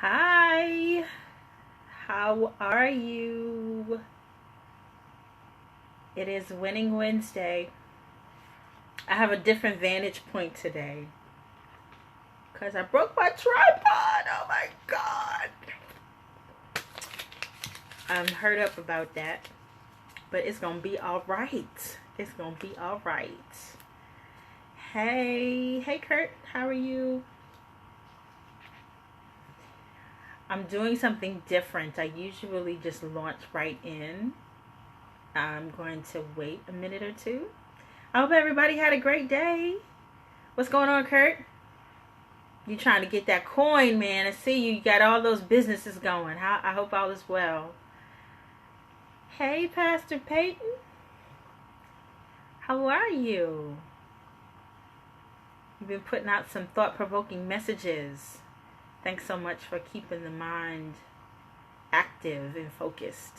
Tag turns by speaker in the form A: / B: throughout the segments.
A: Hi, how are you? It is Winning Wednesday. I have a different vantage point today because I broke my tripod. Oh my god. I'm hurt up about that, but it's gonna be all right. It's gonna be all right. Hey, Kurt, how are you? I'm doing something different. I usually just launch right in. I'm going to wait a minute or two. I hope everybody had a great day. What's going on, Kurt? You trying to get that coin, man. I see you got all those businesses going. I hope all is well. Hey, Pastor Peyton. How are you? You've been putting out some thought-provoking messages. Thanks so much for keeping the mind active and focused.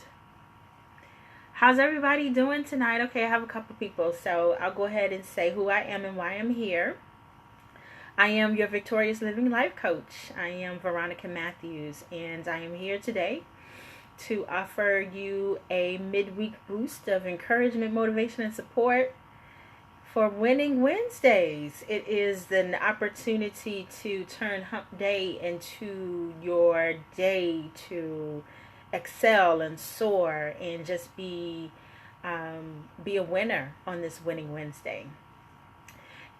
A: How's everybody doing tonight? Okay, I have a couple people, so I'll go ahead and say who I am and why I'm here. I am your Victorious Living Life Coach. I am Veronica Matthews, and I am here today to offer you a midweek boost of encouragement, motivation, and support for Winning Wednesdays. It is an opportunity to turn hump day into your day to excel and soar and just be a winner on this Winning Wednesday.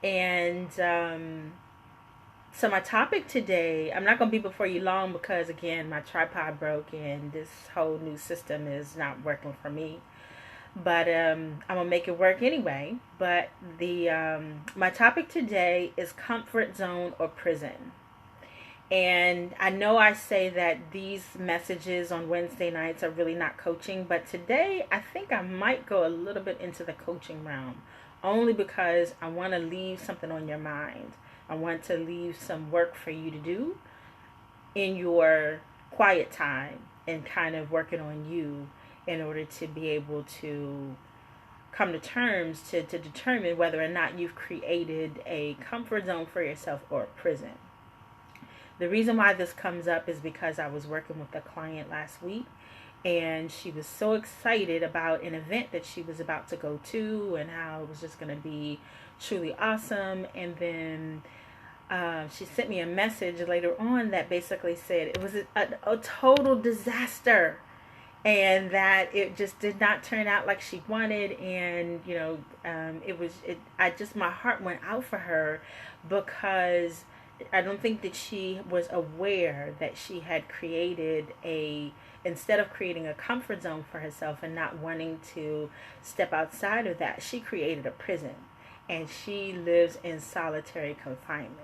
A: And so my topic today, I'm not going to be before you long because, again, my tripod broke and this whole new system is not working for me. But I'm going to make it work anyway. But my topic today is comfort zone or prison. And I know I say that these messages on Wednesday nights are really not coaching, but today I think I might go a little bit into the coaching realm, only because I want to leave something on your mind. I want to leave some work for you to do in your quiet time and kind of working on you in order to be able to come to terms to determine whether or not you've created a comfort zone for yourself or a prison. The reason why this comes up is because I was working with a client last week and she was so excited about an event that she was about to go to and how it was just going to be truly awesome. And then she sent me a message later on that basically said it was a total disaster and that it just did not turn out like she wanted. And my heart went out for her because I don't think that she was aware that she had created instead of creating a comfort zone for herself and not wanting to step outside of that, she created a prison and she lives in solitary confinement.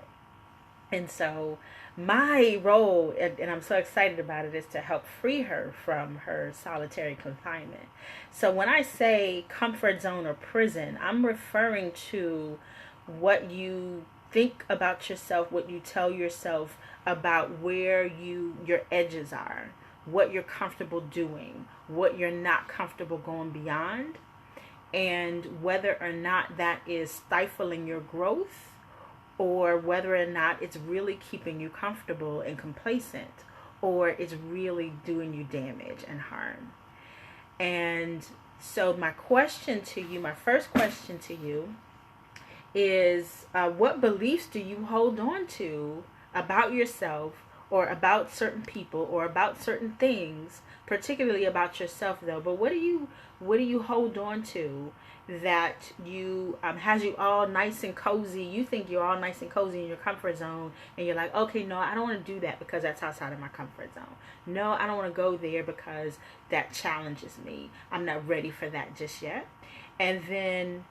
A: And so my role, and I'm so excited about it, is to help free her from her solitary confinement. So when I say comfort zone or prison, I'm referring to what you think about yourself, what you tell yourself about where your edges are, what you're comfortable doing, what you're not comfortable going beyond, and whether or not that is stifling your growth or whether or not it's really keeping you comfortable and complacent or it's really doing you damage and harm. And so my first question to you is what beliefs do you hold on to about yourself or about certain people or about certain things, particularly about yourself though, but what do you hold on to that has you all nice and cozy? You think you're all nice and cozy in your comfort zone and you're like, okay, no, I don't want to do that because that's outside of my comfort zone. No, I don't want to go there because that challenges me. I'm not ready for that just yet. And then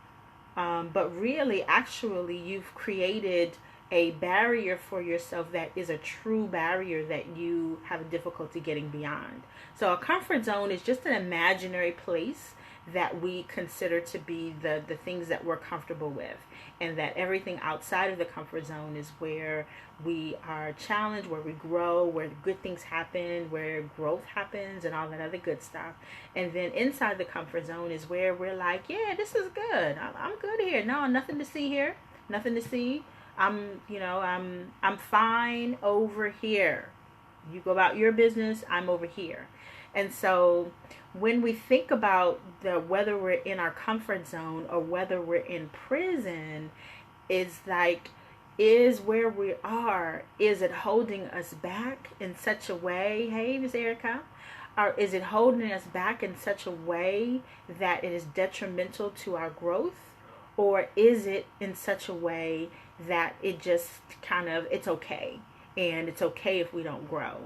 A: but really, actually, you've created a barrier for yourself that is a true barrier that you have difficulty getting beyond. So a comfort zone is just an imaginary place that we consider to be the things that we're comfortable with, and that everything outside of the comfort zone is where we are challenged, where we grow, where good things happen, where growth happens and all that other good stuff. And then inside the comfort zone is where we're like, yeah, this is good. I'm good here. No, nothing to see here. Nothing to see. I'm fine over here. You go about your business, I'm over here. And so when we think about whether we're in our comfort zone or whether we're in prison, it's like, is where we are, is it holding us back in such a way? Hey, Miss Erica. Or is it holding us back in such a way that it is detrimental to our growth? Or is it in such a way that it just kind of, it's okay. And it's okay if we don't grow.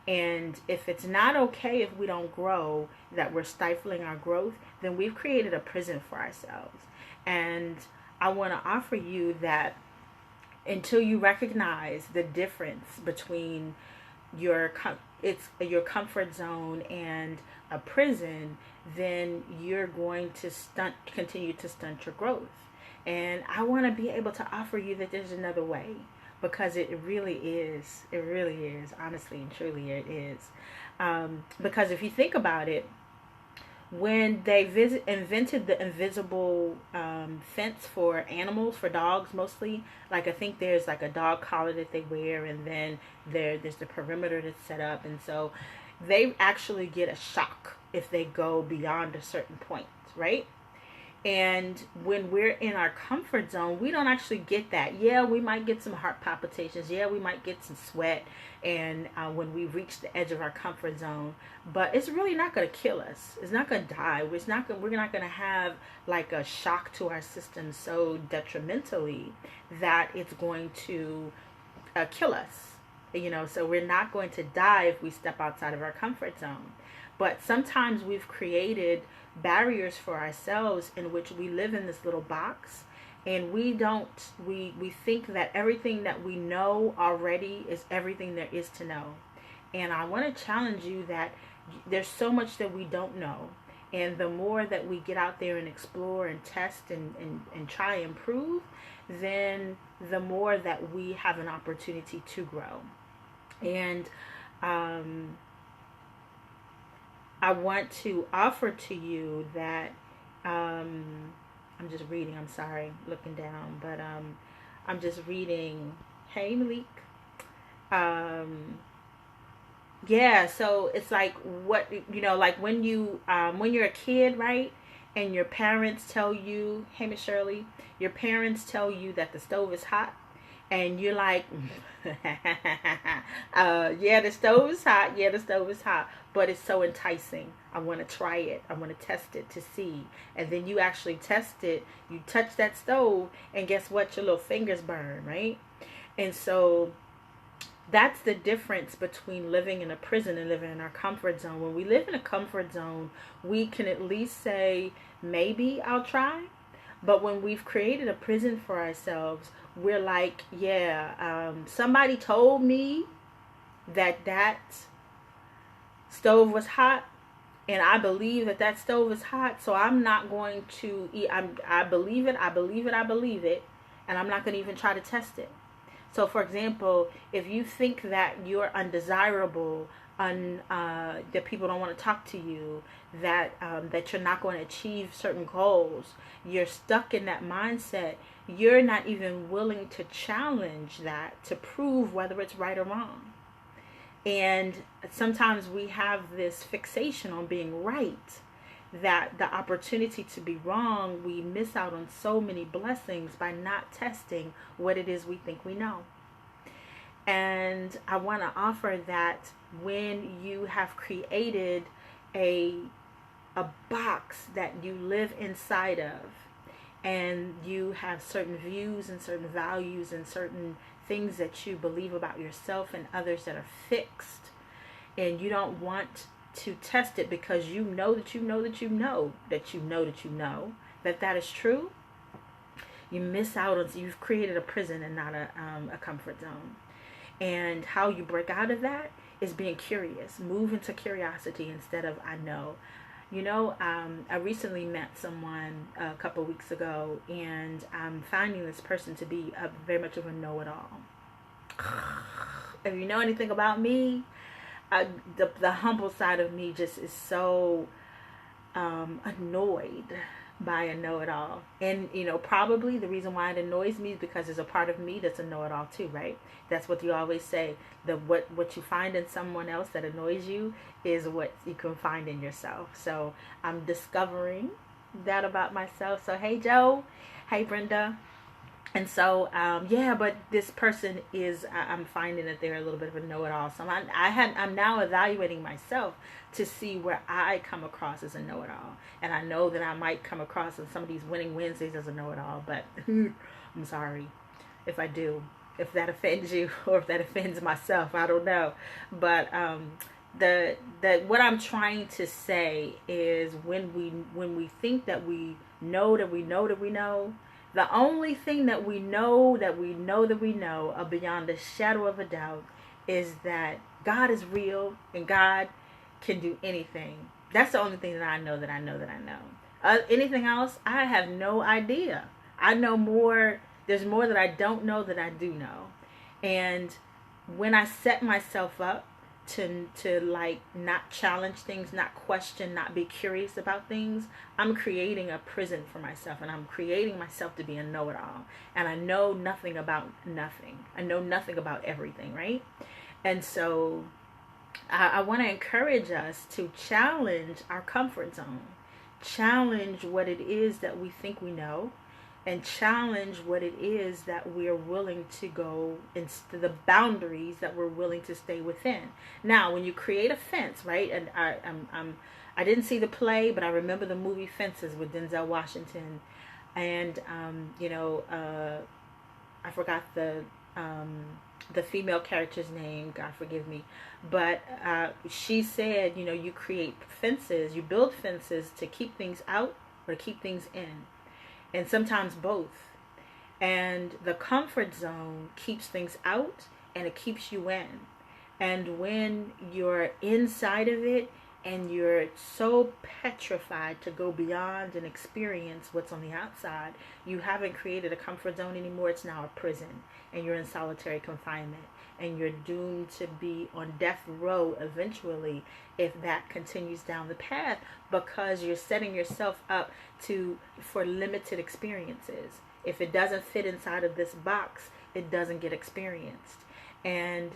A: And if it's not okay if we don't grow, that we're stifling our growth, then we've created a prison for ourselves. And I want to offer you that until you recognize the difference between your comfort zone and a prison, then you're going to continue to stunt your growth. And I want to be able to offer you that there's another way, because it really is. It really is. Honestly and truly, it is. Because if you think about it, when they invented the invisible fence for animals, for dogs mostly, like I think there's like a dog collar that they wear, and then there's the perimeter that's set up, and so they actually get a shock if they go beyond a certain point, right? And when we're in our comfort zone, we don't actually get that. Yeah, we might get some heart palpitations. Yeah, we might get some sweat, and when we reach the edge of our comfort zone, but it's really not going to kill us. It's not going to die. We're not going to have like a shock to our system so detrimentally that it's going to kill us. So we're not going to die if we step outside of our comfort zone. But sometimes we've created barriers for ourselves in which we live in this little box, and we think that everything that we know already is everything there is to know. And I want to challenge you that there's so much that we don't know, and the more that we get out there and explore and test and try and prove, then the more that we have an opportunity to grow. And I want to offer to you that I'm just reading. I'm sorry, looking down, but I'm just reading. Hey, Malik. Yeah. So it's like like when you're a kid, right? And your parents tell you, hey, Miss Shirley, your parents tell you that the stove is hot. And you're like, yeah, the stove is hot. Yeah, the stove is hot. But it's so enticing. I want to try it. I want to test it to see. And then you actually test it. You touch that stove, and guess what? Your little fingers burn, right? And so that's the difference between living in a prison and living in our comfort zone. When we live in a comfort zone, we can at least say, maybe I'll try. But when we've created a prison for ourselves, we're like, yeah, somebody told me that stove was hot, and I believe that stove is hot, so I'm not going to eat. I believe it, and I'm not going to even try to test it. So, for example, if you think that you're undesirable, that people don't want to talk to you, that you're not going to achieve certain goals, you're stuck in that mindset. You're not even willing to challenge that to prove whether it's right or wrong. And sometimes we have this fixation on being right, that the opportunity to be wrong, we miss out on so many blessings by not testing what it is we think we know. And I want to offer that when you have created a box that you live inside of, and you have certain views and certain values and certain things that you believe about yourself and others that are fixed, and you don't want to test it because you know that that is true, you miss out on, you've created a prison and not a comfort zone. And how you break out of that is being curious. Move into curiosity instead of I know. I recently met someone a couple weeks ago, and I'm finding this person to be very much of a know-it-all. If you know anything about me, the humble side of me just is so annoyed by a know-it-all. And probably the reason why it annoys me is because there's a part of me that's a know-it-all too, right? That's what you always say. What you find in someone else that annoys you is what you can find in yourself. So I'm discovering that about myself. So hey Joe, hey Brenda. And so yeah, but this person is, I'm finding that they're a little bit of a know-it-all. So I'm now evaluating myself to see where I come across as a know-it-all. And I know that I might come across in some of these winning Wednesdays as a know-it-all, but I'm sorry if I do, if that offends you, or if that offends myself, I don't know. But the what I'm trying to say is, when we think that we know that we know that we know, the only thing that we know that we know that we know, beyond a shadow of a doubt, is that God is real and God can do anything. That's the only thing that I know that I know that I know. Anything else, I have no idea. I know more. There's more that I don't know that I do know. And when I set myself up to like not challenge things, not question, not be curious about things, I'm creating a prison for myself, and I'm creating myself to be a know-it-all. And I know nothing about nothing. I know nothing about everything, right? And so I want to encourage us to challenge our comfort zone, challenge what it is that we think we know, and challenge what it is that we're willing to go into, the boundaries that we're willing to stay within. Now, when you create a fence, right? And I didn't see the play, but I remember the movie Fences with Denzel Washington, and I forgot the female character's name. God forgive me, but she said, you create fences, you build fences to keep things out or to keep things in. And sometimes both. And the comfort zone keeps things out and it keeps you in. And when you're inside of it and you're so petrified to go beyond and experience what's on the outside, you haven't created a comfort zone anymore. It's now a prison, and you're in solitary confinement. And you're doomed to be on death row eventually if that continues down the path, because you're setting yourself up for limited experiences. If it doesn't fit inside of this box, it doesn't get experienced. And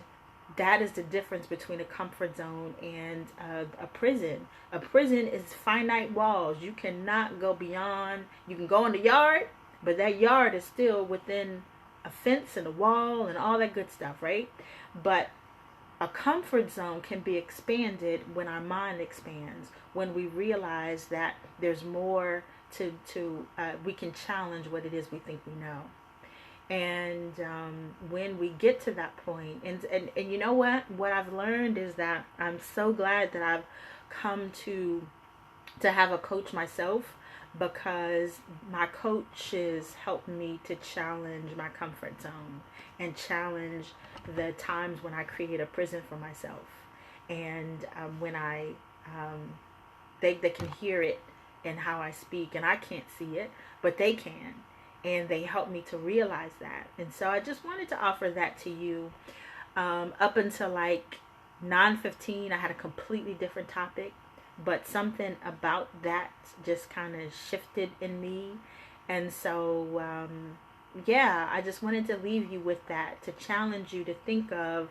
A: that is the difference between a comfort zone and a prison. A prison is finite walls. You cannot go beyond. You can go in the yard, but that yard is still within a fence and a wall and all that good stuff, right? But a comfort zone can be expanded when our mind expands, when we realize that there's more we can challenge what it is we think we know. And when we get to that point, and you know what I've learned is that I'm so glad that I've come to have a coach myself, because my coaches help me to challenge my comfort zone and challenge the times when I create a prison for myself. And when they can hear it in how I speak, and I can't see it, but they can. And they help me to realize that. And so I just wanted to offer that to you. Up until like 9:15, I had a completely different topic, but something about that just kind of shifted in me. And so yeah, I just wanted to leave you with that, to challenge you to think of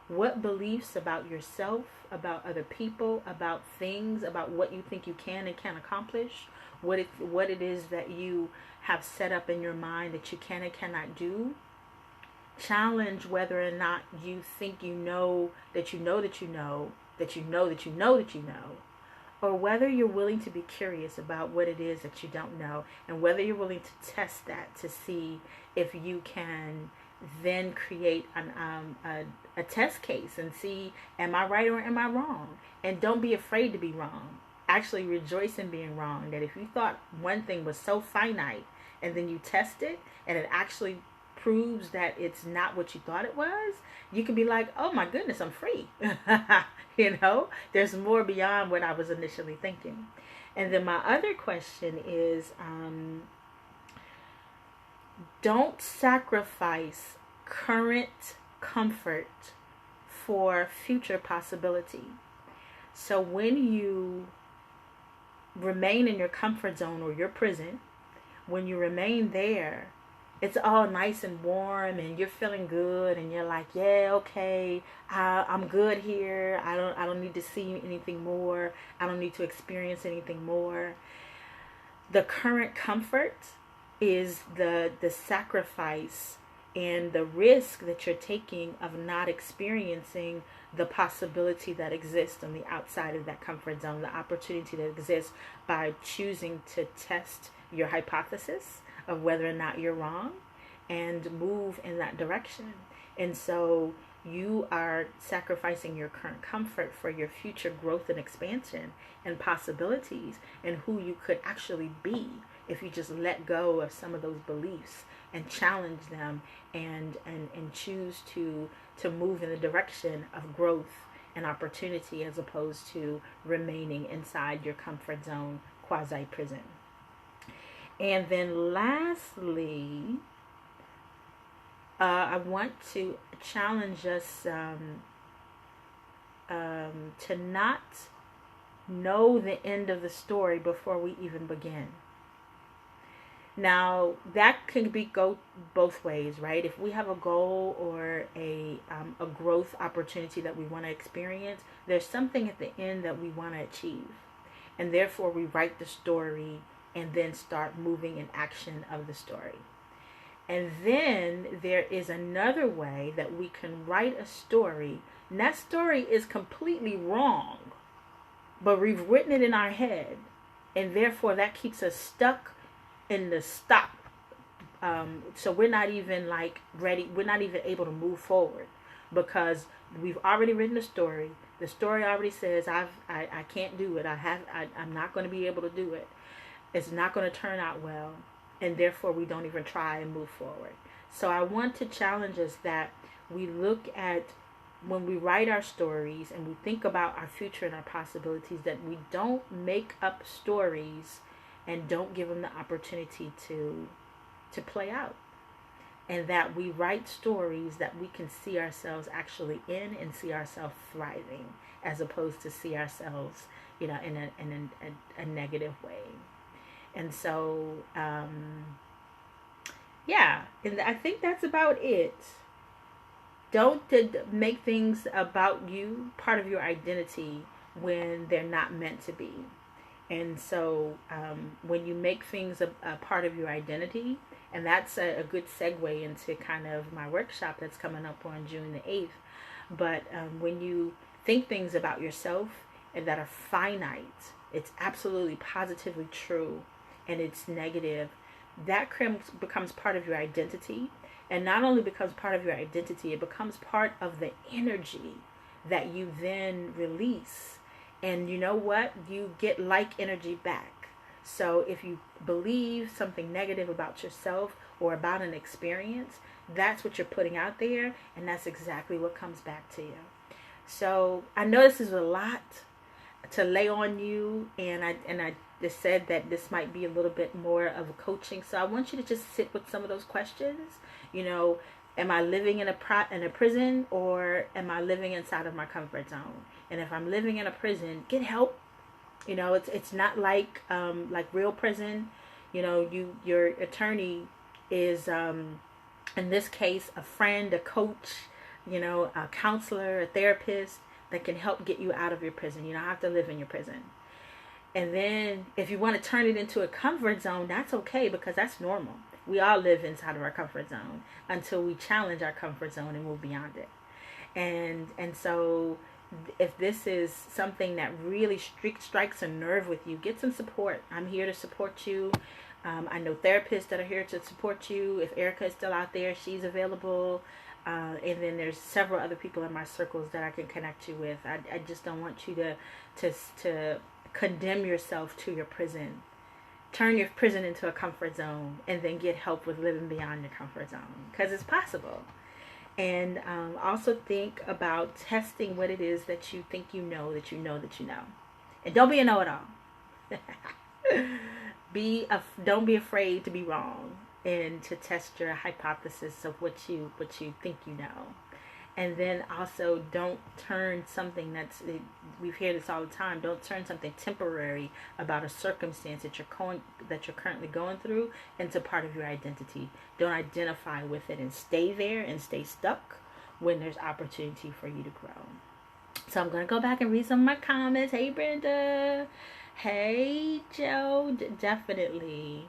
A: what beliefs about yourself, about other people, about things, about what you think you can and can't accomplish, what it is that you have set up in your mind that you can and cannot do. Challenge whether or not you think you know that you know that you know that you know that you know that you know, or whether you're willing to be curious about what it is that you don't know, and whether you're willing to test that to see if you can then create a test case and see, am I right or am I wrong? And don't be afraid to be wrong. Actually rejoice in being wrong. That if you thought one thing was so finite and then you test it and it actually proves that it's not what you thought it was, you can be like, oh my goodness, I'm free. There's more beyond what I was initially thinking. And then my other question is, don't sacrifice current comfort for future possibility. So when you remain in your comfort zone or your prison, when you remain there, it's all nice and warm and you're feeling good and you're like, yeah, okay, I'm good here. I don't need to see anything more. I don't need to experience anything more. The current comfort is the sacrifice and the risk that you're taking of not experiencing the possibility that exists on the outside of that comfort zone, the opportunity that exists by choosing to test your hypothesis of whether or not you're wrong and move in that direction. And so you are sacrificing your current comfort for your future growth and expansion and possibilities and who you could actually be if you just let go of some of those beliefs and challenge them and choose to move in the direction of growth and opportunity as opposed to remaining inside your comfort zone quasi prison. And then lastly, I want to challenge us to not know the end of the story before we even begin. Now, that can go both ways, right? If we have a goal or a growth opportunity that we want to experience, there's something at the end that we want to achieve. And therefore, we write the story and then start moving in action of the story. And then there is another way that we can write a story, and that story is completely wrong, but we've written it in our head, and therefore that keeps us stuck in the stop. So we're not even like ready. We're not even able to move forward because we've already written a story. The story already says I can't do it. I'm not going to be able to do it. It's not going to turn out well, and therefore we don't even try and move forward. So I want to challenge us that we look at when we write our stories and we think about our future and our possibilities, that we don't make up stories and don't give them the opportunity to play out, and that we write stories that we can see ourselves actually in and see ourselves thriving, as opposed to see ourselves, in a negative way. And so, yeah, and I think that's about it. Don't make things about you part of your identity when they're not meant to be. And so when you make things a part of your identity, and that's a good segue into kind of my workshop that's coming up on June the 8th. But when you think things about yourself and that are finite, it's absolutely positively true, and it's negative, that becomes part of your identity. And not only becomes part of your identity, it becomes part of the energy that you then release. And you know what? You get like energy back. So if you believe something negative about yourself or about an experience, that's what you're putting out there, and that's exactly what comes back to you. So I know this is a lot to lay on you, and I just said that this might be a little bit more of a coaching. So I want you to just sit with some of those questions. Am I living in a prison, or am I living inside of my comfort zone? And if I'm living in a prison, get help. It's not like real prison. Your attorney is in this case a friend, a coach, a counselor, a therapist that can help get you out of your prison. You don't have to live in your prison. And then if you want to turn it into a comfort zone, that's okay, because that's normal. We all live inside of our comfort zone until we challenge our comfort zone and move beyond it. And so if this is something that really strikes a nerve with you, get some support. I'm here to support you. I know therapists that are here to support you. If Erica is still out there, she's available. And then there's several other people in my circles that I can connect you with. I just don't want you to condemn yourself to your prison. Turn your prison into a comfort zone, and then get help with living beyond your comfort zone, because it's possible. And also think about testing what it is that you think you know that you know that you know. And don't be a know-it-all. Don't be afraid to be wrong and to test your hypothesis of what you think you know. And then also, don't turn something we've heard this all the time, don't turn something temporary about a circumstance that you're currently going through into part of your identity. Don't identify with it and stay there and stay stuck when there's opportunity for you to grow. So I'm going to go back and read some of my comments. Hey, Brenda. Hey, Joe. Definitely.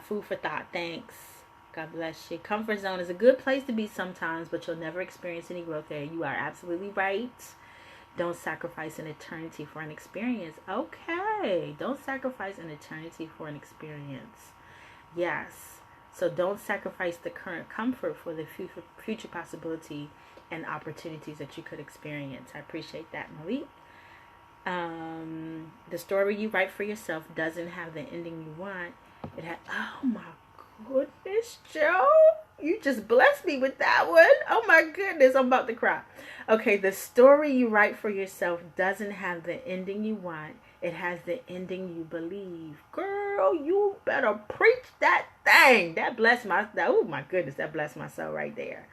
A: Food for thought. Thanks. God bless you. Comfort zone is a good place to be sometimes, but you'll never experience any growth there. You are absolutely right. Don't sacrifice an eternity for an experience. Okay. Don't sacrifice an eternity for an experience. Yes. So don't sacrifice the current comfort for the future possibility and opportunities that you could experience. I appreciate that, Malik. The story you write for yourself doesn't have the ending you want. It had, oh my goodness, Joe, you just blessed me with that one. Oh my goodness, I'm about to cry. Okay, the story you write for yourself doesn't have the ending you want. It has the ending you believe. Girl, you better preach that thing. That blessed my, oh my goodness, that blessed my soul right there.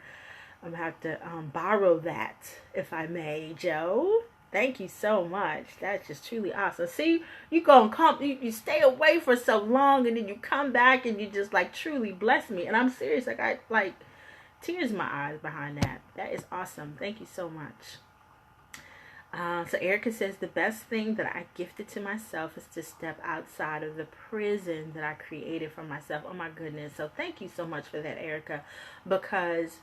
A: I'm going to have to borrow that, if I may, Joe. Thank you so much. That's just truly awesome. See, you go and come, you stay away for so long, and then you come back and you just like truly bless me. And I'm serious. Like, I like tears in my eyes behind that. That is awesome. Thank you so much. So Erica says, the best thing that I gifted to myself is to step outside of the prison that I created for myself. Oh my goodness. So thank you so much for that, Erica, because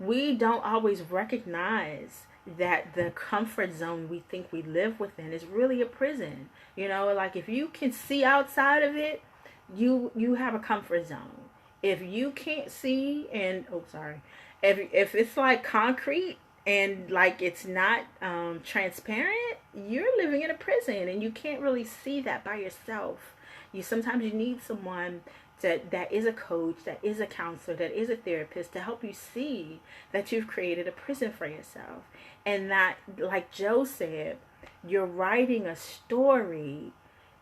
A: we don't always recognize that the comfort zone we think we live within is really a prison. You know, like if you can see outside of it, you have a comfort zone. If you can't see and if it's like concrete and like it's not transparent, you're living in a prison and you can't really see that by yourself. Sometimes you need someone that is a coach, that is a counselor, that is a therapist to help you see that you've created a prison for yourself. And that, like Joe said, you're writing a story.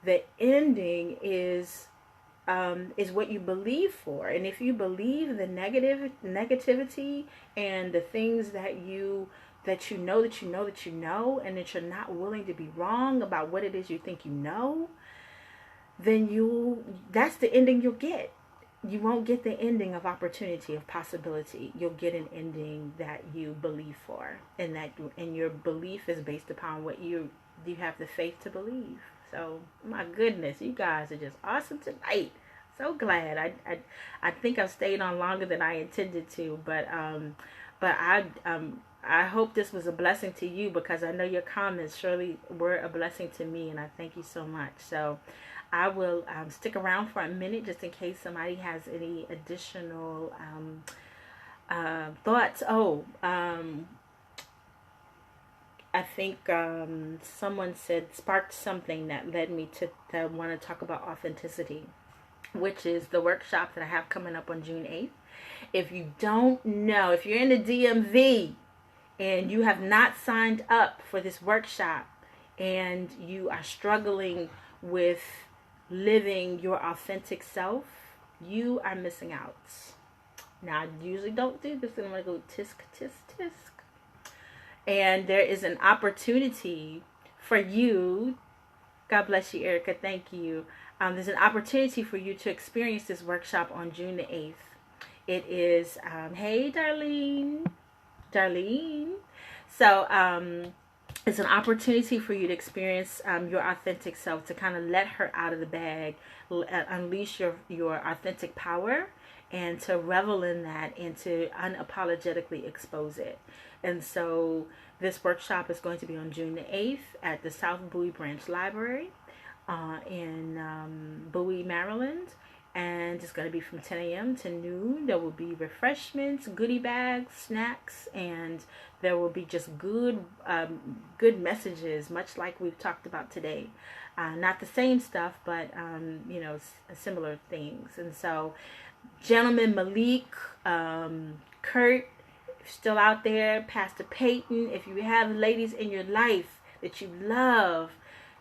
A: The ending is what you believe for. And if you believe the negativity and the things that you know, and that you're not willing to be wrong about what it is you think you know, then that's the ending you'll get. You won't get the ending of opportunity, of possibility. You'll get an ending that you believe for, and your belief is based upon what you have the faith to believe. So my goodness, you guys are just awesome tonight. So glad. I think I've stayed on longer than I intended to, but I hope this was a blessing to you, because I know your comments surely were a blessing to me, and I thank you so much. So I will stick around for a minute just in case somebody has any additional thoughts. I think someone sparked something that led me to want to talk about authenticity, which is the workshop that I have coming up on June 8th. If you don't know, if you're in the DMV and you have not signed up for this workshop and you are struggling with living your authentic self, you are missing out. Now, I usually don't do this, and I'm going to go tisk, tisk, tisk. And there is an opportunity for you. God bless you, Erica. Thank you. There's an opportunity for you to experience this workshop on June the 8th. It is, hey, Darlene. So, it's an opportunity for you to experience your authentic self, to kind of let her out of the bag, unleash your authentic power, and to revel in that, and to unapologetically expose it. And so this workshop is going to be on June the 8th at the South Bowie Branch Library in Bowie, Maryland. And it's going to be from 10 a.m. to noon. There will be refreshments, goodie bags, snacks, and there will be just good messages, much like we've talked about today. Not the same stuff, but similar things. And so, gentlemen, Malik, Kurt, still out there, Pastor Peyton, if you have ladies in your life that you love,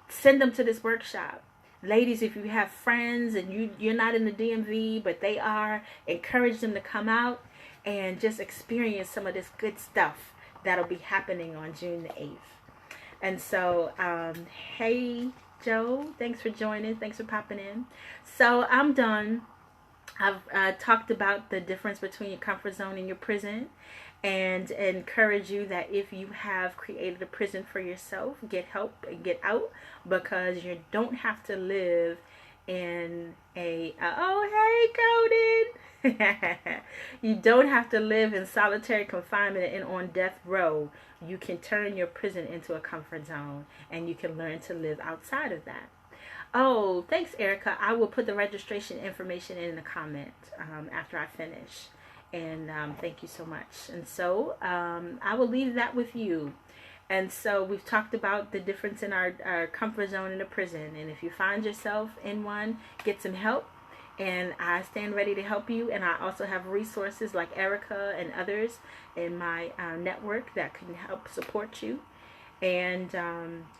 A: send them to this workshop. Ladies, if you have friends and you're not in the DMV, but they are, encourage them to come out and just experience some of this good stuff that'll be happening on June the 8th. And so, hey, Joe, thanks for joining. Thanks for popping in. So I'm done. I've talked about the difference between your comfort zone and your prison, and encourage you that if you have created a prison for yourself, get help and get out, because you don't have to live in a oh hey Coden. You don't have to live in solitary confinement and on death row. You can turn your prison into a comfort zone, and you can learn to live outside of that. Oh, thanks, Erica. I will put the registration information in the comment after I finish. And thank you so much. And so I will leave that with you. And so we've talked about the difference in our comfort zone and a prison. And if you find yourself in one, get some help. And I stand ready to help you. And I also have resources like Erica and others in my network that can help support you. And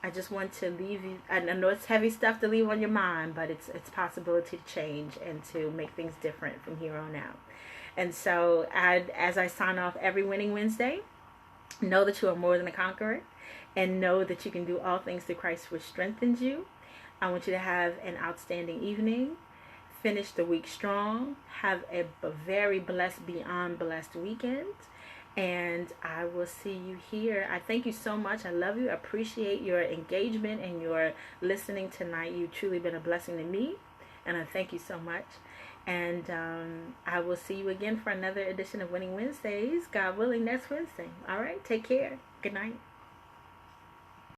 A: I just want to leave you. I know it's heavy stuff to leave on your mind, but it's possibility to change and to make things different from here on out. And so, as I sign off every Winning Wednesday, know that you are more than a conqueror, and know that you can do all things through Christ, which strengthens you. I want you to have an outstanding evening. Finish the week strong. Have a very blessed, beyond blessed weekend. And I will see you here. I thank you so much. I love you. I appreciate your engagement and your listening tonight. You've truly been a blessing to me. And I thank you so much. And I will see you again for another edition of Winning Wednesdays. God willing, next Wednesday. All right. Take care. Good night.